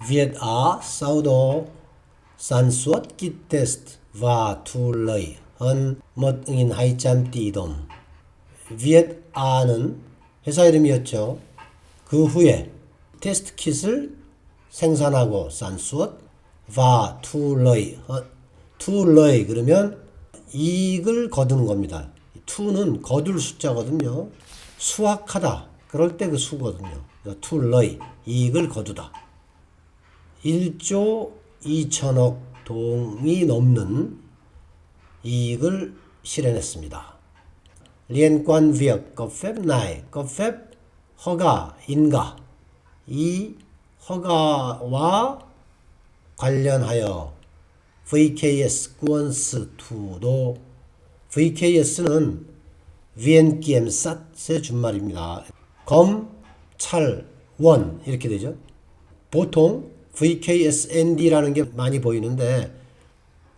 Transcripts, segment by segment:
Viet Á sau đó sản xuất kit test và thu lợi hơn 1.200 tỷ đồng. Viet Á는 회사 이름이었죠. 그 후에 테스트 킷을 생산하고 sản xuất và thu lợi. thu lợi 그러면 이익을 거두는 겁니다. 투는 거둘 숫자거든요. 수확하다. 그럴 때 그 수거든요. thu lợi, 이익을 거두다. 1조 2천억 동이 넘는 이익을 실현했습니다. liên quan việc cấp phép này, cấp phép 허가인가, 이 허가와 관련하여 VKS 구원스 투도, VKS는 비엔기엠삿의 준말입니다. 검찰원 이렇게 되죠. 보통 VKSND라는 게 많이 보이는데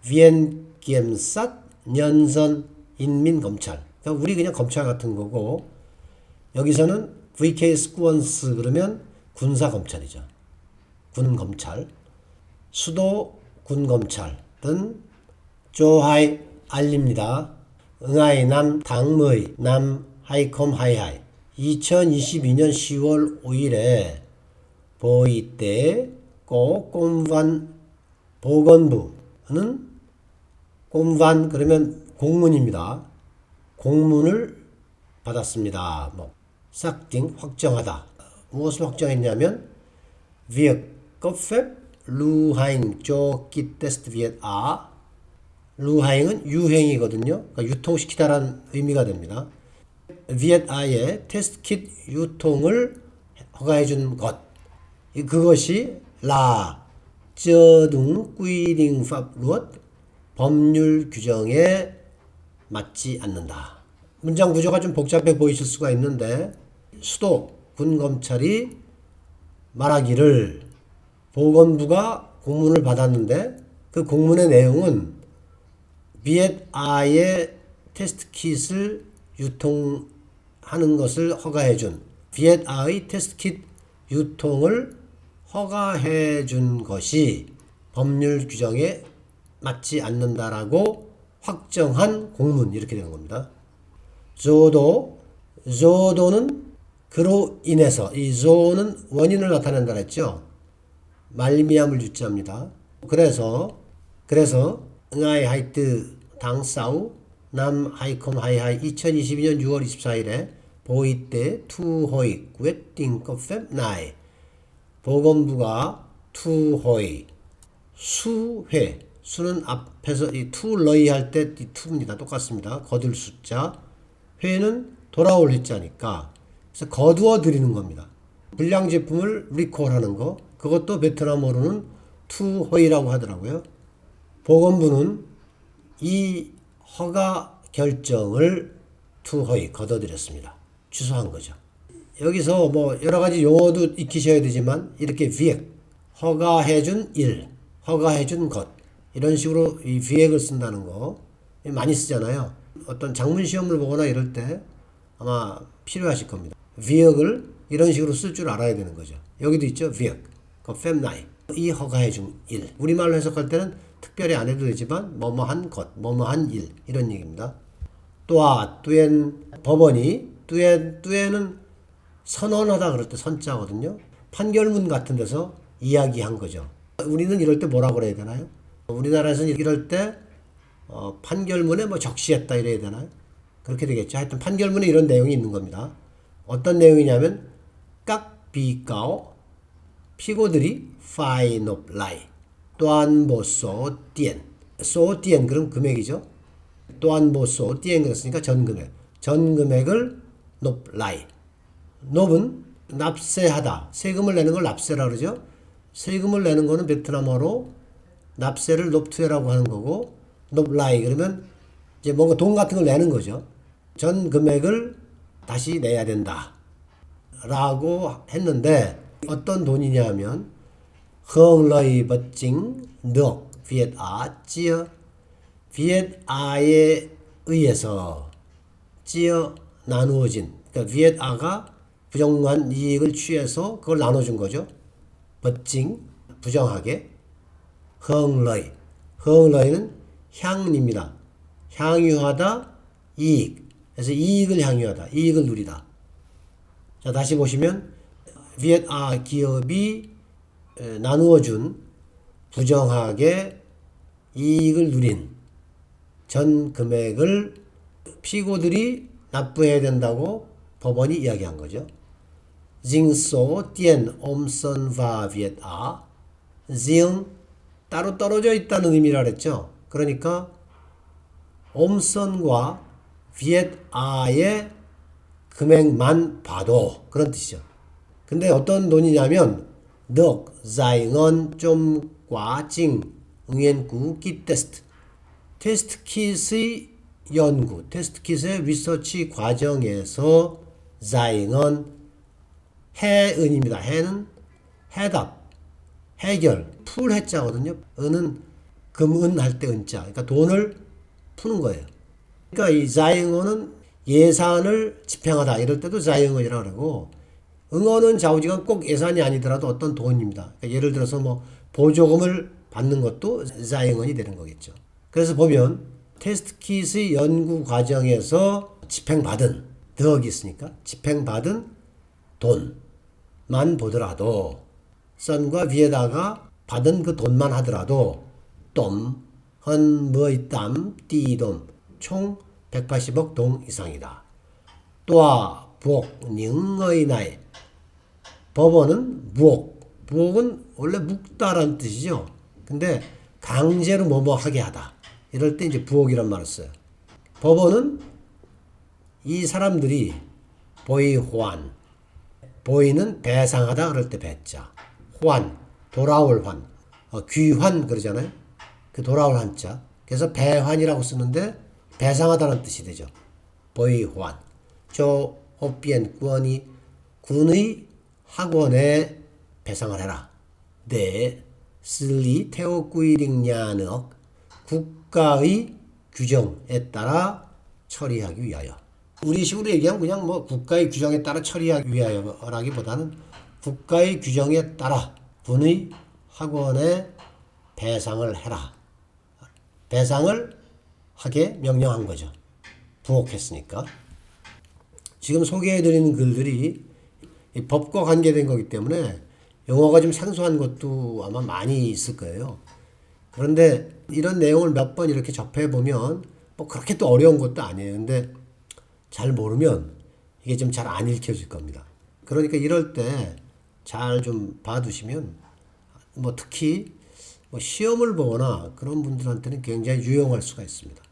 비엔기엠삿 년선 인민검찰, 그러니까 우리 그냥 검찰 같은 거고, 여기서는 VKS 구원스 그러면 군사검찰이죠. 군검찰, 수도 군검찰은 조하이 알립니다. 응아이 남 당의 남 하이컴 하이하이 2022년 10월 5일에 보이때 고 꼼반 보건부는 꼼반 그러면 공문입니다. 공문을 받았습니다. 싹팅 확정하다. 무엇을 확정했냐면 việc cấp phép lưu hành cho kit test Viet Á. lưu hành 은 유행이거든요. 그러니까 유통시키다라는 의미가 됩니다. Viet Á의 테스트 킷 유통을 허가해 준 것. 그것이 là chưa đúng quy định pháp luật, 법률 규정에 맞지 않는다. 문장 구조가 좀 복잡해 보이실 수가 있는데, 수도 군검찰이 말하기를 보건부가 공문을 받았는데 그 공문의 내용은 비엣 아의 테스트 킷을 유통하는 것을 허가해준, 비엣 아의 테스트 킷 유통을 허가해준 것이 법률 규정에 맞지 않는다라고 확정한 공문, 이렇게 되는 겁니다. 조도는 그로 인해서, 이 조는 원인을 나타낸다 했죠. 말미암을 유자입니다. 그래서 응아이 하이트 당사우 남 하이컴 하이하이 2022년 6월 24일에 보이때 투호이 웨팅 커팹 나이, 보건부가 투호이 수회, 수는 앞에서 이 투러이 할 때 이 투입니다. 똑같습니다. 거둘 숫자, 회는 돌아올 회자니까 그래서 거두어 드리는 겁니다. 불량 제품을 리콜하는 거, 그것도 베트남어로는 투호이라고 하더라고요. 보건부는 이 허가 결정을 투호이 거둬들였습니다. 취소한 거죠. 여기서 여러 가지 용어도 익히셔야 되지만, 이렇게 비액, 허가해준 일, 허가해준 것, 이런 식으로 이 비액을 쓴다는 거 많이 쓰잖아요. 어떤 장문 시험을 보거나 이럴 때 아마 필요하실 겁니다. 비액을 이런 식으로 쓸 줄 알아야 되는 거죠. 여기도 있죠. 비액, fem나이, 이 허가해준 일. 우리말로 해석할 때는 특별히 안 해도 되지만 뭐뭐한 것, 뭐뭐한 일, 이런 얘기입니다. 또한 뚜엔 법원이, 뚜엔은 선언하다 그럴 때 선자거든요. 판결문 같은 데서 이야기한 거죠. 우리는 이럴 때 뭐라고 그래야 되나요? 우리나라에서는 이럴 때 판결문에 적시했다 이래야 되나요? 그렇게 되겠죠. 하여튼 판결문에 이런 내용이 있는 겁니다. 어떤 내용이냐면 깍 비가오 피고들이 파이 높 라이 또한 보소 띠엔, 소 띠엔 그럼 금액이죠. 또한 보소 띠엔 그랬으니까 전 금액을 높 라이, 높은 납세하다, 세금을 내는 걸 납세라 그러죠. 세금을 내는 거는 베트남어로 납세를 높투에라고 하는 거고, 높라이 그러면 이제 뭔가 돈 같은 걸 내는 거죠. 전 금액을 다시 내야 된다 라고 했는데, 어떤 돈이냐 하면 hưởng vật chính được Viet Á chia, Viet Á에 의해서 chia 나누어진, 그러니까 Viet Á가 부정한 이익을 취해서 그걸 나눠준 거죠. vật chính, 부정하게. 흥러이. 흥러이는 향입니다. 향유하다, 이익. 그래서 이익을 향유하다, 이익을 누리다. 자, 다시 보시면 비엣아 기업이 나누어준 부정하게 이익을 누린 전 금액을 피고들이 납부해야 된다고 법원이 이야기한 거죠. Ding so tien om son va viet a. Ding 따로 떨어져 있다는 의미라 그랬죠. 그러니까 옴선과 비엣아의 금액만 봐도 그런 뜻이죠. 근데 어떤 돈이냐면 넉, 자잉언, 좀, 과, 징, 응연구, 키 테스트. 테스트 킷의 연구, 테스트 킷의 리서치 과정에서 자잉언, 해은입니다. 해는 해답, 해결, 풀 해자거든요. 은은 금은 할 때 은자. 그러니까 돈을 푸는 거예요. 그러니까 이 자잉어는 예산을 집행하다 이럴 때도 자잉어이라고 그러고, 응어는 좌우지간 꼭 예산이 아니더라도 어떤 돈입니다. 그러니까 예를 들어서 뭐 보조금을 받는 것도 자잉언이 되는 거겠죠. 그래서 보면 테스트 킷의 연구 과정에서 집행받은 덕이 있으니까 집행받은 돈만 보더라도 선과 위에다가 받은 그 돈만 하더라도 똠, 헌, 머이, 땀, 띠돔 총 180억 동 이상이다. 또아, 부옥, 닝의 나이. 법원은 부옥. 부옥은 원래 묵다라는 뜻이죠. 근데 강제로 뭐뭐 하게 하다. 이럴 때 이제 부옥이란 말을 써요. 법원은 이 사람들이 보이 호환. 보이는 배상하다 그럴 때 배자. 호환, 돌아올 환. 귀환 그러잖아요. 그 돌아올 한자. 그래서 배환이라고 쓰는데 배상하다는 뜻이 되죠. 보이 호환. 저 호비엔 구원이 군의 학원에 배상을 해라. 네, 슬리 태오꾸이링냐넉 국가의 규정에 따라 처리하기 위하여. 우리 식으로 얘기하면 그냥 뭐 국가의 규정에 따라 처리하기 위하여라기보다는 국가의 규정에 따라 군의 학원에 배상을 해라. 배상을 하게 명령한 거죠. 부옥했으니까. 지금 소개해드리는 글들이 이 법과 관계된 거기 때문에 용어가 좀 생소한 것도 아마 많이 있을 거예요. 그런데 이런 내용을 몇 번 이렇게 접해보면 뭐 그렇게 또 어려운 것도 아니에요. 근데 잘 모르면 이게 좀 잘 안 읽혀질 겁니다. 그러니까 이럴 때 잘 좀 봐두시면 뭐 특히 뭐 시험을 보거나 그런 분들한테는 굉장히 유용할 수가 있습니다.